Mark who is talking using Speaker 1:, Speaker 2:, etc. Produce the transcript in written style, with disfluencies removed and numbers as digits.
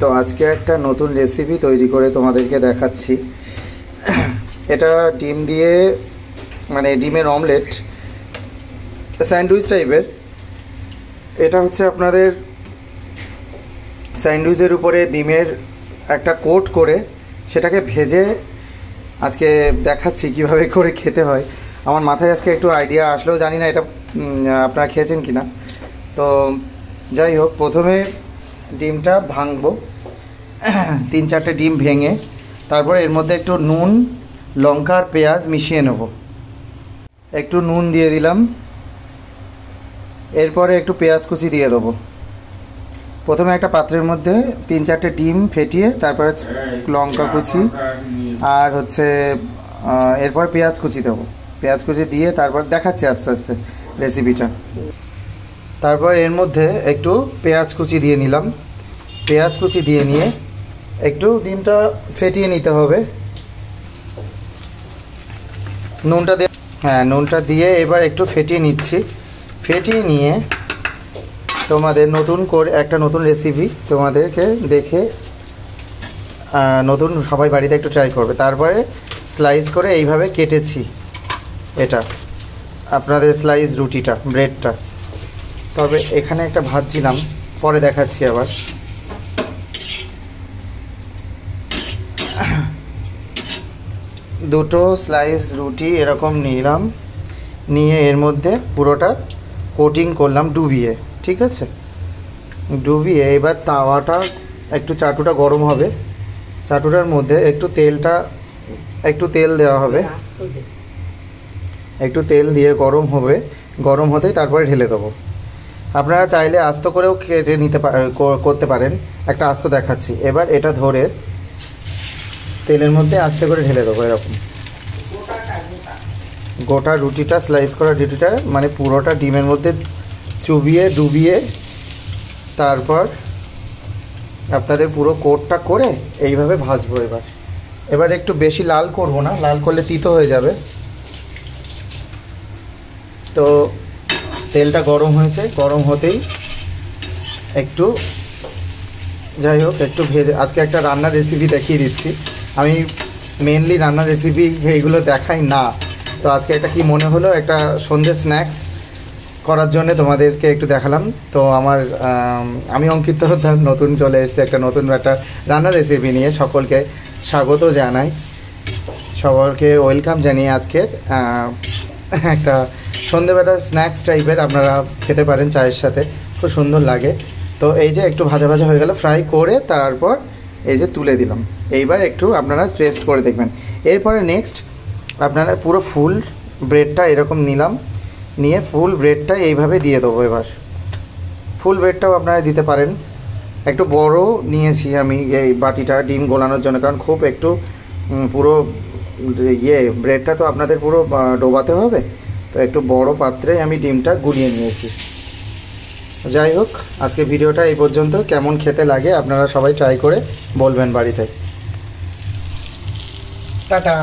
Speaker 1: তো আজকে একটা নতুন রেসিপি তৈরি করে তোমাদেরকে দেখাচ্ছি। এটা ডিম দিয়ে মানে ডিমের অমলেট স্যান্ডউইচ টাইপের। এটা হচ্ছে আপনাদের স্যান্ডউইচের উপরে ডিমের একটা কোট করে সেটাকে ভেজে আজকে দেখাচ্ছি কিভাবে করে খেতে হয়। আমার মাথায় আজকে একটু আইডিয়া আসলেও জানি না এটা আপনারা খেয়েছেন কি না। তো যাই হোক, প্রথমে ডিমটা ভাঙবো, 3-4টে ডিম ভেঙে তারপরে এর মধ্যে একটু নুন, লঙ্কা আর পেঁয়াজ মিশিয়ে নেব। একটু নুন দিয়ে দিলাম, এরপরে একটু পেঁয়াজ কুচি দিয়ে দেবো। প্রথমে একটা পাত্রের মধ্যে 3-4টে ডিম ফেটিয়ে তারপরে লঙ্কা কুচি আর হচ্ছে এরপর পেঁয়াজ কুচি দেবো। পেঁয়াজ কুচি দিয়ে তারপর দেখাচ্ছি আস্তে আস্তে রেসিপিটা। তারপর এর মধ্যে একটু পেঁয়াজ কুচি দিয়ে নিলাম। পেঁয়াজ কুচি দিয়ে নিয়ে একটু ডিমটা ফেটিয়ে নিতে হবে। নুনটা দিয়ে নুনটা দিয়ে এবার একটু ফেটিয়ে নিচ্ছি। ফেটিয়ে নিয়ে তোমাদের নতুন করে একটা নতুন রেসিপি তোমাদেরকে দেখে নতুন সবাই বাড়িতে একটু ট্রাই করবে। তারপরে স্লাইস করে এইভাবে কেটেছি। এটা আপনাদের স্লাইস রুটিটা, ব্রেডটা। তবে এখানে একটা ভাজছিলাম, পরে দেখাচ্ছি আবার। দুটো স্লাইস রুটি এরকম নিলাম, নিয়ে এর মধ্যে পুরোটা কোটিং করলাম ডুবিয়ে। ঠিক আছে, ডুবিয়ে এবার তাওয়াটা একটু চাটুটা গরম হবে। চাটুটার মধ্যে একটু তেল দেওয়া হবে। একটু তেল দিয়ে গরম হবে, গরম হতেই তারপরে ঢেলে দেবো। আপনারা চাইলে আস্ত করেও কেটে করতে পারেন। একটা আস্ত দেখাচ্ছি। এবার এটা ধরে তেলের মধ্যে আস্তে করে ঢেলে দেবো। এরকম গোটা রুটিটা, স্লাইস করা রুটিটা মানে পুরোটা ডিমের মধ্যে চুবিয়ে ডুবিয়ে তারপর আপনাদের পুরো কোটটা করে এইভাবে ভাজবো। এবার একটু বেশি লাল করব না, লাল করলে তিতো হয়ে যাবে। তো তেলটা গরম হয়েছে, গরম হতেই একটু যাই হোক একটু ভেজে আজকে একটা রান্নার রেসিপি দেখিয়ে দিচ্ছি। আমি মেনলি রান্নার রেসিপি এইগুলো দেখাই না। তো আজকে একটা কি মনে হলো, একটা সন্ধ্যে স্ন্যাক্স করার জন্য তোমাদেরকে একটু দেখালাম। তো আমি অঙ্কিত নতুন চলে এসেছি একটা রান্নার রেসিপি নিয়ে। সকলকে স্বাগত জানাই, সকলকে ওয়েলকাম জানিয়ে আজকের একটা সন্ধ্যেবেলা স্ন্যাক্স টাইপের আপনারা খেতে পারেন চায়ের সাথে, খুব সুন্দর লাগে। তো এই যে একটু ভাজা ভাজা হয়ে গেল, ফ্রাই করে তারপর এই যে তুলে দিলাম। এইবার একটু আপনারা টেস্ট করে দেখবেন। এরপরে নেক্সট আপনারা পুরো ফুল ব্রেডটা এরকম নিলাম, নিয়ে ফুল ব্রেডটা এইভাবে দিয়ে দেবো। এবার ফুল ব্রেডটাও আপনারা দিতে পারেন। একটু বড় নিয়েছি আমি এই বাটিটা ডিম গোলানোর জন্য, কারণ খুব একটু পুরো ব্রেডটা তো আপনাদের পুরো ডোবাতে হবে। তো একটু বড় পাত্রে আমি ডিমটা গুলিয়ে নিয়েছি। যাই হোক, আজকে ভিডিওটা এই পর্যন্ত। কেমন খেতে লাগে আপনারা সবাই ট্রাই করে বলবেন বাড়িতে। টাটা।